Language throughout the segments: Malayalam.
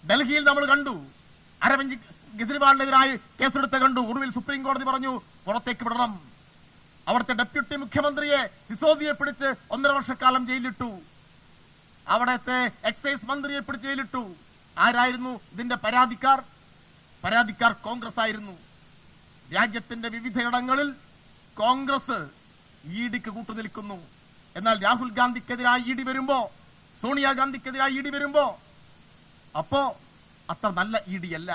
ഡൽഹിയിൽ നമ്മൾ കണ്ടു, അരവിന്ദ് കെജ്രിവാളിനെതിരായി കേസെടുത്ത കണ്ടു. ഒടുവിൽ സുപ്രീം കോടതി പറഞ്ഞു പുറത്തേക്ക് വിടണം. അവിടുത്തെ ഡെപ്യൂട്ടി മുഖ്യമന്ത്രിയെ സിസോദിയെ പിടിച്ച് 1.5 വർഷക്കാലം ജയിലിലിട്ടു. അവിടത്തെ എക്സൈസ് മന്ത്രിയെ പിടിച്ച് ജയിലിട്ടു. ആരായിരുന്നു ഇതിന്റെ പരാതിക്കാർ? കോൺഗ്രസ് ആയിരുന്നു. രാജ്യത്തിന്റെ വിവിധയിടങ്ങളിൽ കോൺഗ്രസ് ഇഡിക്ക് കൂട്ടുനിൽക്കുന്നു. എന്നാൽ രാഹുൽ ഗാന്ധിക്കെതിരായി ഇഡി വരുമ്പോ, സോണിയാഗാന്ധിക്കെതിരായി ഇഡി വരുമ്പോ അപ്പോ അത്ര നല്ല ഇഡി അല്ല.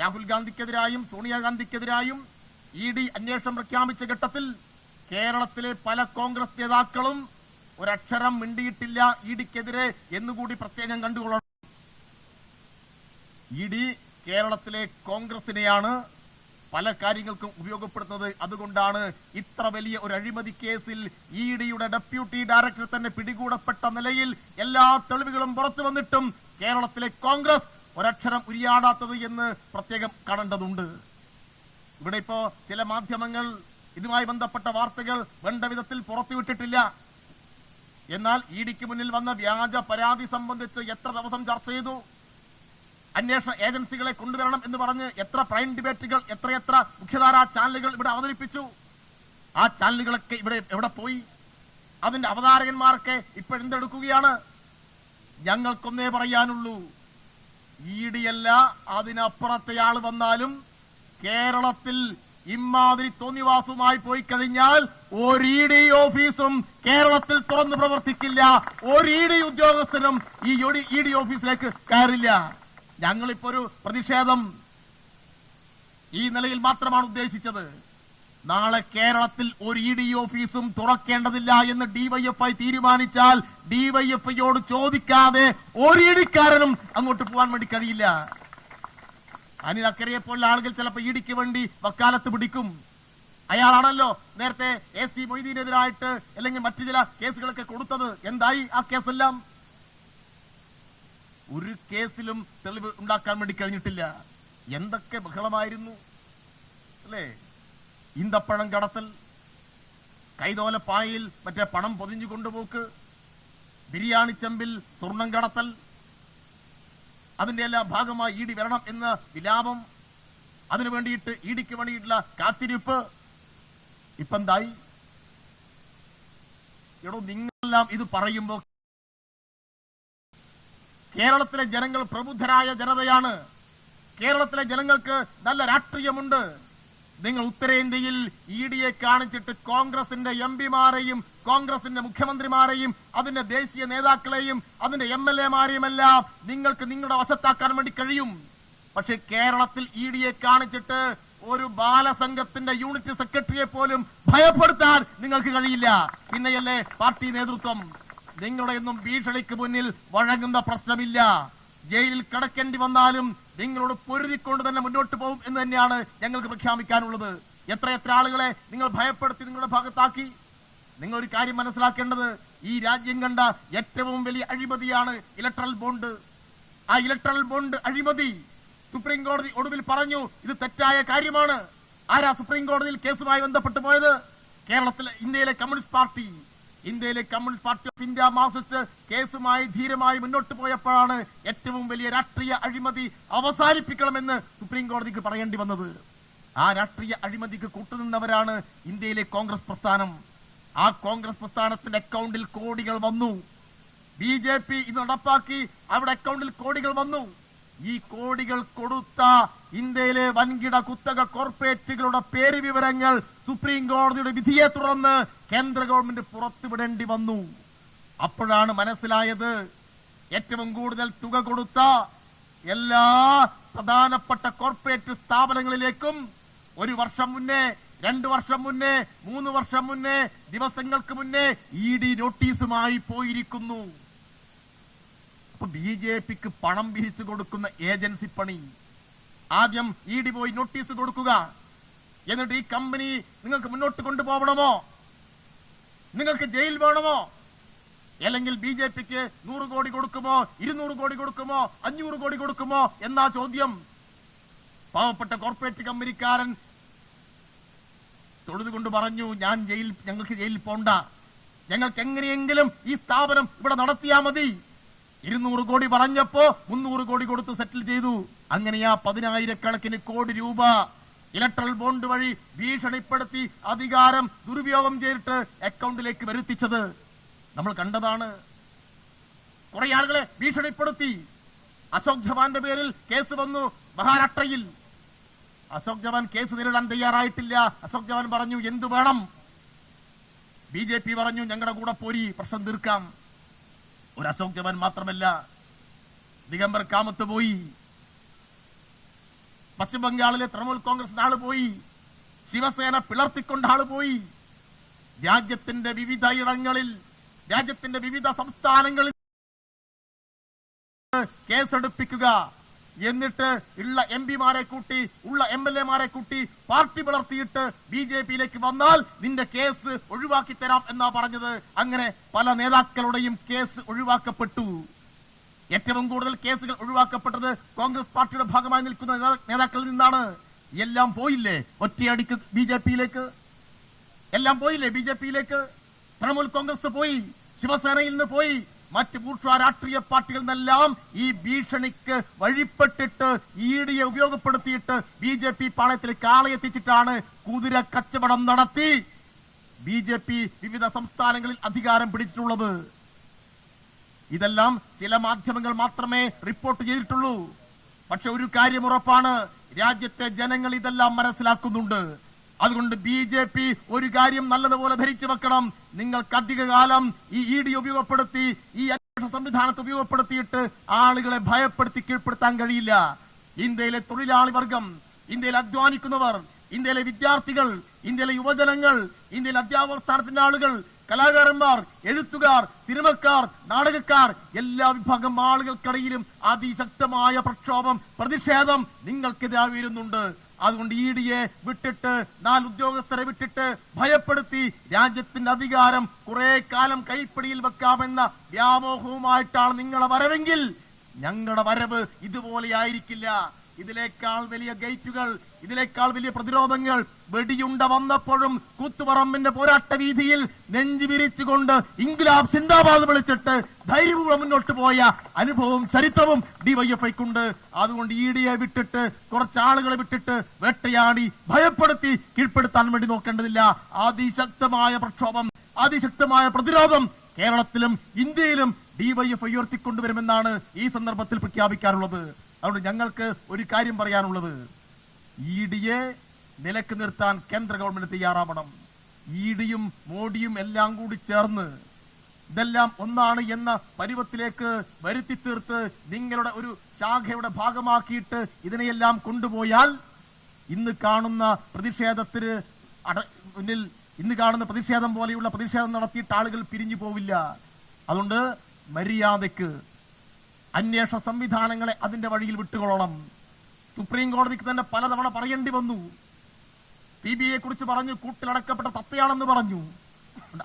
രാഹുൽ ഗാന്ധിക്കെതിരായും സോണിയാഗാന്ധിക്കെതിരായും ഇഡി അന്വേഷണം പ്രഖ്യാപിച്ച ഘട്ടത്തിൽ കേരളത്തിലെ പല കോൺഗ്രസ് നേതാക്കളും ഒരക്ഷരം മിണ്ടിയിട്ടില്ല ഇഡിക്കെതിരെ എന്നുകൂടി പ്രത്യേകം കണ്ടുകൊള്ളണം. ഇഡി കേരളത്തിലെ കോൺഗ്രസിനെയാണ് പല കാര്യങ്ങൾക്കും ഉപയോഗപ്പെടുത്തുന്നത്. അതുകൊണ്ടാണ് ഇത്ര വലിയ ഒരു അഴിമതി കേസിൽ ഇഡിയുടെ ഡെപ്യൂട്ടി ഡയറക്ടർ തന്നെ പിടികൂടപ്പെട്ട നിലയിൽ എല്ലാ തെളിവുകളും പുറത്തു വന്നിട്ടും കേരളത്തിലെ കോൺഗ്രസ് ഒരക്ഷരം ഉരിയാടാത്തത് എന്ന് പ്രത്യേകം കാണേണ്ടതുണ്ട്. ഇവിടെ ഇപ്പോ ചില മാധ്യമങ്ങൾ ഇതുമായി ബന്ധപ്പെട്ട വാർത്തകൾ വേണ്ട വിധത്തിൽ പുറത്തുവിട്ടിട്ടില്ല. എന്നാൽ ഇഡിക്ക് മുന്നിൽ വന്ന വ്യാജ പരാതി സംബന്ധിച്ച് എത്ര ദിവസം ചർച്ച ചെയ്തു, അന്വേഷണ ഏജൻസികളെ കൊണ്ടുവരണം എന്ന് പറഞ്ഞ് എത്ര പ്രൈം ഡിബേറ്റുകൾ, എത്രയെത്ര മുഖ്യധാരാ ചാനലുകൾ ഇവിടെ അവതരിപ്പിച്ചു. ആ ചാനലുകളൊക്കെ ഇവിടെ എവിടെ പോയി? അതിന്റെ അവതാരകന്മാരൊക്കെ ഇപ്പോഴെന്തെടുക്കുകയാണ്? ഞങ്ങൾക്കൊന്നേ പറയാനുള്ളൂ, ഇഡിയല്ല അതിനപ്പുറത്തെ ആൾ വന്നാലും കേരളത്തിൽ ഇമാതിരി തോന്നിവാസവുമായി പോയി കഴിഞ്ഞാൽ ഒരു ഇഡി ഓഫീസും കേരളത്തിൽ തുറന്നു പ്രവർത്തിക്കില്ല. ഒരു ഇഡി ഉദ്യോഗസ്ഥനും ഈ ഇഡി ഓഫീസിലേക്ക് കയറില്ല. ഞങ്ങളിപ്പോ ഒരു പ്രതിഷേധം ഈ നിലയിൽ മാത്രമാണ് ഉദ്ദേശിച്ചത്. നാളെ കേരളത്തിൽ ഒരു ഇഡി ഓഫീസും തുറക്കേണ്ടതില്ല എന്ന് ഡിവൈഎഫ്ഐ തീരുമാനിച്ചാൽ ഡിവൈഎഫ്ഐയോട് ചോദിക്കാതെ ഒരു ഇഡിക്കാരനും അങ്ങോട്ട് പോകാൻ വേണ്ടി കഴിയില്ല. അനിൽ അക്കരയെ പോലുള്ള ആളുകൾ ചിലപ്പോൾ ഇഡിക്ക് വേണ്ടി വക്കാലത്ത് പിടിക്കും. അയാളാണല്ലോ നേരത്തെ AC മൊയ്തീനെതിരായിട്ട് അല്ലെങ്കിൽ മറ്റു ചില കേസുകളൊക്കെ കൊടുത്തത്. എന്തായി ആ കേസെല്ലാം? ഒരു കേസിലും തെളിവ് ഉണ്ടാക്കാൻ വേണ്ടി കഴിഞ്ഞിട്ടില്ല. എന്തൊക്കെ ബഹളമായിരുന്നു അല്ലേ? ഈന്തപ്പഴം കടത്തൽ, കൈതോലപ്പായിൽ മറ്റേ പണം പൊതിഞ്ഞു കൊണ്ടുപോക്ക്, ബിരിയാണി ചെമ്പിൽ സ്വർണം കടത്തൽ, അതിന്റെ എല്ലാം ഭാഗമായി ഇഡി വരണം എന്ന വിലാപം, അതിനു വേണ്ടിയിട്ട് ഇഡിക്ക് വേണ്ടിയിട്ടുള്ള കാത്തിരിപ്പ്. ഇപ്പൊ എന്തായി? എടോ, നിങ്ങളെല്ലാം ഇത് പറയുമ്പോ കേരളത്തിലെ ജനങ്ങൾ പ്രബുദ്ധരായ ജനതയാണ്. കേരളത്തിലെ ജനങ്ങൾക്ക് നല്ല രാഷ്ട്രീയമുണ്ട്. നിങ്ങൾ ഉത്തരേന്ത്യയിൽ ഇഡിയെ കാണിച്ചിട്ട് കോൺഗ്രസിന്റെ എംപിമാരെയും കോൺഗ്രസിന്റെ മുഖ്യമന്ത്രിമാരെയും അതിന്റെ ദേശീയ നേതാക്കളെയും അതിന്റെ MLA-മാരെയും എല്ലാം നിങ്ങൾക്ക് നിങ്ങളുടെ വശത്താക്കാൻ വേണ്ടി കഴിയും. പക്ഷെ കേരളത്തിൽ ഇഡിയെ കാണിച്ചിട്ട് ഒരു ബാലസംഘത്തിന്റെ യൂണിറ്റ് സെക്രട്ടറിയെ പോലും ഭയപ്പെടുത്താൻ നിങ്ങൾക്ക് കഴിയില്ല. പിന്നെയല്ലേ പാർട്ടി നേതൃത്വം? നിങ്ങളുടെ ഒന്നും ഭീഷണിക്ക് മുന്നിൽ വഴങ്ങുന്ന പ്രശ്നമില്ല. ജയിലിൽ കിടക്കേണ്ടി വന്നാലും നിങ്ങളോട് പൊരുതിക്കൊണ്ട് തന്നെ മുന്നോട്ട് പോകും എന്ന് തന്നെയാണ് ഞങ്ങൾക്ക് പ്രഖ്യാപിക്കാനുള്ളത്. എത്ര ആളുകളെ നിങ്ങൾ ഭയപ്പെടുത്തി നിങ്ങളുടെ ഭാഗത്താക്കി. നിങ്ങളൊരു കാര്യം മനസ്സിലാക്കേണ്ടത്, ഈ രാജ്യം കണ്ട ഏറ്റവും വലിയ അഴിമതിയാണ് ഇലക്ട്രൽ ബോണ്ട്. ആ ഇലക്ട്രൽ ബോണ്ട് അഴിമതി സുപ്രീം കോടതി ഒടുവിൽ പറഞ്ഞു ഇത് തെറ്റായ കാര്യമാണ്. ആരാ സുപ്രീം കോടതിയിൽ കേസുമായി ബന്ധപ്പെട്ട് പോയത്? ഇന്ത്യയിലെ communist party of India Marxist കേസുമായി ധീരമായി മുന്നോട്ട് പോയപ്പോഴാണ് ഏറ്റവും വലിയ രാഷ്ട്രീയ അഴിമതി അവസാനിപ്പിക്കണമെന്ന് സുപ്രീം കോടതിക്ക് പറയേണ്ടി വന്നത്. ആ രാഷ്ട്രീയ അഴിമതിക്ക് കൂട്ടുനിന്നവരാണ് ഇന്ത്യയിലെ കോൺഗ്രസ് പ്രസ്ഥാനം. ആ കോൺഗ്രസ് പ്രസ്ഥാനത്തിന്റെ അക്കൗണ്ടിൽ കോടികൾ വന്നു. BJP ഇത് നടപ്പാക്കി, അവരുടെ അക്കൗണ്ടിൽ കോടികൾ വന്നു. ഈ കോടികൾ കൊടുത്ത ഇന്ത്യയിലെ വൻകിട കുത്തക കോർപ്പറേറ്റുകളുടെ പേര് വിവരങ്ങൾ സുപ്രീം കോടതിയുടെ വിധിയെ തുടർന്ന് കേന്ദ്ര ഗവൺമെന്റ് പുറത്തുവിടേണ്ടി വന്നു. അപ്പോഴാണ് മനസ്സിലായത് ഏറ്റവും കൂടുതൽ തുക കൊടുത്ത എല്ലാ പ്രധാനപ്പെട്ട കോർപ്പറേറ്റ് സ്ഥാപനങ്ങളിലേക്കും 1 വർഷം മുന്നേ, 2 വർഷം മുന്നേ, 3 വർഷം മുന്നേ, ദിവസങ്ങൾക്ക് മുന്നേ ഇഡി നോട്ടീസുമായി പോയിരിക്കുന്നു. അപ്പൊ BJPക്ക് പണം പിരിച്ചു കൊടുക്കുന്ന ഏജൻസി പണി. ആദ്യം ഇഡി പോയി നോട്ടീസ് കൊടുക്കുക, എന്നിട്ട് ഈ കമ്പനി നിങ്ങൾക്ക് മുന്നോട്ട് കൊണ്ടുപോകണമോ, നിങ്ങൾക്ക് ജയിൽ വേണമോ, അല്ലെങ്കിൽ BJPക്ക് 100 കോടി കൊടുക്കുമോ, 200 കോടി കൊടുക്കുമോ, 500 കോടി കൊടുക്കുമോ എന്നാ ചോദ്യം. പാവപ്പെട്ട കോർപ്പറേറ്റ് കമ്പനിക്കാരൻ തൊഴുതുകൊണ്ട് പറഞ്ഞു, ഞങ്ങൾക്ക് ജയിലിൽ പോണ്ട, ഞങ്ങൾക്ക് എങ്ങനെയെങ്കിലും ഈ സ്ഥാപനം ഇവിടെ നടത്തിയാ മതി. 200 കോടി പറഞ്ഞപ്പോ 300 കോടി കൊടുത്ത് സെറ്റിൽ ചെയ്തു. അങ്ങനെയാ 10,000-കണക്കിന് കോടി രൂപ ഇലക്ട്രൽ ബോണ്ട് വഴി ഭീഷണിപ്പെടുത്തി അധികാരം ദുരുപയോഗം ചെയ്തിട്ട് അക്കൗണ്ടിലേക്ക് വരുത്തിച്ചത് നമ്മൾ കണ്ടതാണ്. കുറെ ആളുകളെ ഭീഷണിപ്പെടുത്തി. അശോക് ചവാന്റെ പേരിൽ കേസ് വന്നു മഹാരാഷ്ട്രയിൽ. അശോക് ചവാൻ കേസ് നേരിടാൻ തയ്യാറായിട്ടില്ല. അശോക് ചവാൻ പറഞ്ഞു എന്തു വേണം. BJP പറഞ്ഞു ഞങ്ങളുടെ കൂടെ പോരി, പ്രശ്നം തീർക്കാം. ഒരു അശോക് ചവാൻ മാത്രമല്ല, ദിഗംബർ കാമത്ത് പോയി, പശ്ചിമ ബംഗാളിലെ തൃണമൂൽ കോൺഗ്രസ് ആള് പോയി, ശിവസേന പിളർത്തിക്കൊണ്ട് ആള് പോയി. രാജ്യത്തിന്റെ വിവിധ ഇടങ്ങളിൽ, രാജ്യത്തിന്റെ വിവിധ സംസ്ഥാനങ്ങളിൽ കേസെടുപ്പിക്കുക, എന്നിട്ട് ഉള്ള MP-മാരെ കൂട്ടി, ഉള്ള MLA-മാരെ കൂട്ടി പാർട്ടി പിളർത്തിയിട്ട് BJP-യിലേക്ക് വന്നാൽ നിന്റെ കേസ് ഒഴിവാക്കി തരാം എന്നാ പറഞ്ഞത്. അങ്ങനെ പല നേതാക്കളുടെയും കേസ് ഒഴിവാക്കപ്പെട്ടു. ഏറ്റവും കൂടുതൽ കേസുകൾ ഒഴിവാക്കപ്പെട്ടത് കോൺഗ്രസ് പാർട്ടിയുടെ ഭാഗമായി നിൽക്കുന്ന നേതാക്കളിൽ നിന്നാണ്. എല്ലാം പോയില്ലേ ഒറ്റയടിക്ക് BJP-യിലേക്ക്? എല്ലാം പോയില്ലേ BJP-യിലേക്ക്? തൃണമൂൽ കോൺഗ്രസ് പോയി, ശിവസേനയിൽ നിന്ന് പോയി, മറ്റ് ബൂർഷ്വാ രാഷ്ട്രീയ പാർട്ടികളിൽ നിന്നെല്ലാം ഈ ഭീഷണിക്ക് വഴിപ്പെട്ടിട്ട് ED ഉപയോഗപ്പെടുത്തിയിട്ട് BJP പാളയത്തിലേക്ക് ആളെ എത്തിച്ചിട്ടാണ് കുതിര കച്ചവടം നടത്തി BJP വിവിധ സംസ്ഥാനങ്ങളിൽ അധികാരം പിടിച്ചിട്ടുള്ളത്. ഇതെല്ലാം ചില മാധ്യമങ്ങൾ മാത്രമേ റിപ്പോർട്ട് ചെയ്തിട്ടുള്ളൂ. പക്ഷെ ഒരു കാര്യം ഉറപ്പാണ്, രാജ്യത്തെ ജനങ്ങൾ ഇതെല്ലാം മനസ്സിലാക്കുന്നുണ്ട്. അതുകൊണ്ട് BJP ഒരു കാര്യം നല്ലതുപോലെ ധരിച്ചു വെക്കണം. നിങ്ങൾക്ക് അധികകാലം ഈ ED ഉപയോഗപ്പെടുത്തി, ഈ അന്വേഷണ സംവിധാനത്തെ ഉപയോഗപ്പെടുത്തിയിട്ട് ആളുകളെ ഭയപ്പെടുത്തി കീഴ്പ്പെടുത്താൻ കഴിയില്ല. ഇന്ത്യയിലെ തൊഴിലാളി വർഗം, ഇന്ത്യയിൽ അധ്വാനിക്കുന്നവർ, ഇന്ത്യയിലെ വിദ്യാർത്ഥികൾ, ഇന്ത്യയിലെ യുവജനങ്ങൾ, ഇന്ത്യയിലെ അധ്യാപക സ്ഥാനത്തിന്റെ ആളുകൾ, കലാകാരന്മാർ, എഴുത്തുകാർ, സിനിമക്കാർ, നാടകക്കാർ, എല്ലാ വിഭാഗം ആളുകൾക്കിടയിലും അതിശക്തമായ പ്രക്ഷോഭം, പ്രതിഷേധം നിങ്ങൾക്കെതിരായി വരുന്നുണ്ട്. അതുകൊണ്ട് ED-യെ വിട്ടിട്ട്, 4 ഉദ്യോഗസ്ഥരെ വിട്ടിട്ട് ഭയപ്പെടുത്തി രാജ്യത്തിന്റെ അധികാരം കുറെ കാലം കൈപ്പിടിയിൽ വെക്കാമെന്ന വ്യാമോഹവുമായിട്ടാണ് നിങ്ങളെ വരവെങ്കിൽ ഞങ്ങളുടെ വരവ് ഇതുപോലെയായിരിക്കില്ല. ഇതിലേക്കാൾ വലിയ ഗേറ്റുകൾ, ഇതിലേക്കാൾ വലിയ പ്രതിരോധങ്ങൾ, വെടിയുണ്ട വന്നപ്പോഴും കൂത്തുപറമ്പിന്റെ പോരാട്ട വീതിയിൽ നെഞ്ചു വിരിച്ചുകൊണ്ട് ഇൻക്ലാബ് സിന്ദാബാദ് വിളിച്ചിട്ട് ധൈര്യപൂർവ്വം മുന്നോട്ട് പോയ അനുഭവവും ചരിത്രവും DYFIക്കുണ്ട്. അതുകൊണ്ട് ED-യെ വിട്ടിട്ട്, കുറച്ചാളുകളെ വിട്ടിട്ട് വേട്ടയാടി ഭയപ്പെടുത്തി കീഴ്പ്പെടുത്താൻ വേണ്ടി നോക്കേണ്ടതില്ല. അതിശക്തമായ പ്രക്ഷോഭം, അതിശക്തമായ പ്രതിരോധം കേരളത്തിലും ഇന്ത്യയിലും DYFI ഉയർത്തിക്കൊണ്ടുവരുമെന്നാണ് ഈ സന്ദർഭത്തിൽ പ്രഖ്യാപിക്കാനുള്ളത്. അതുകൊണ്ട് ഞങ്ങൾക്ക് ഒരു കാര്യം പറയാനുള്ളത്, ED-യെ നിലക്ക് നിർത്താൻ കേന്ദ്ര ഗവൺമെന്റ് തയ്യാറാവണം. ED-യും മോഡിയും എല്ലാം കൂടി ചേർന്ന് ഇതെല്ലാം ഒന്നാണ് എന്ന പരുവത്തിലേക്ക് വരുത്തി തീർത്ത് നിങ്ങളുടെ ഒരു ശാഖയുടെ ഭാഗമാക്കിയിട്ട് ഇതിനെയെല്ലാം കൊണ്ടുപോയാൽ ഇന്ന് കാണുന്ന പ്രതിഷേധത്തിന് മുന്നിൽ, ഇന്ന് കാണുന്ന പ്രതിഷേധം പോലെയുള്ള പ്രതിഷേധം നടത്തിയിട്ട് ആളുകൾ പിരിഞ്ഞു പോവില്ല. അതുകൊണ്ട് മര്യാദയ്ക്ക് അന്വേഷണ സംവിധാനങ്ങളെ അതിന്റെ വഴിയിൽ വിട്ടുകൊള്ളണം. സുപ്രീം കോടതിക്ക് തന്നെ പലതവണ പറയേണ്ടി വന്നു. CBI കുറിച്ച് പറഞ്ഞു കൂട്ടിലടക്കപ്പെട്ട തത്തയാണെന്ന് പറഞ്ഞു.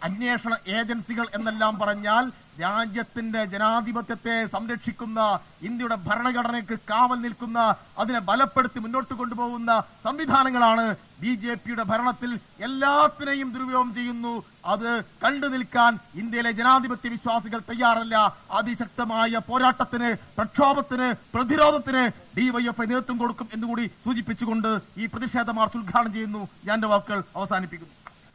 അന്വേഷണ ഏജൻസികൾ എന്നെല്ലാം പറഞ്ഞാൽ രാജ്യത്തിന്റെ ജനാധിപത്യത്തെ സംരക്ഷിക്കുന്ന, ഇന്ത്യയുടെ ഭരണഘടനയ്ക്ക് കാവൽ നിൽക്കുന്ന, അതിനെ ബലപ്പെടുത്തി മുന്നോട്ട് കൊണ്ടുപോകുന്ന സംവിധാനങ്ങളാണ്. BJP-യുടെ ഭരണത്തിൽ എല്ലാത്തിനെയും ദുരുപയോഗം ചെയ്യുന്നു. അത് കണ്ടു നിൽക്കാൻ ഇന്ത്യയിലെ ജനാധിപത്യ വിശ്വാസികൾ തയ്യാറല്ല. അതിശക്തമായ പോരാട്ടത്തിന്, പ്രക്ഷോഭത്തിന്, പ്രതിരോധത്തിന് DYFI നേതൃത്വം കൊടുക്കും എന്നുകൂടി സൂചിപ്പിച്ചുകൊണ്ട് ഈ പ്രതിഷേധ മാർച്ച് ഉദ്ഘാടനം ചെയ്യുന്നു. ഞാൻ എന്റെ വാക്കുകൾ അവസാനിപ്പിക്കുന്നു.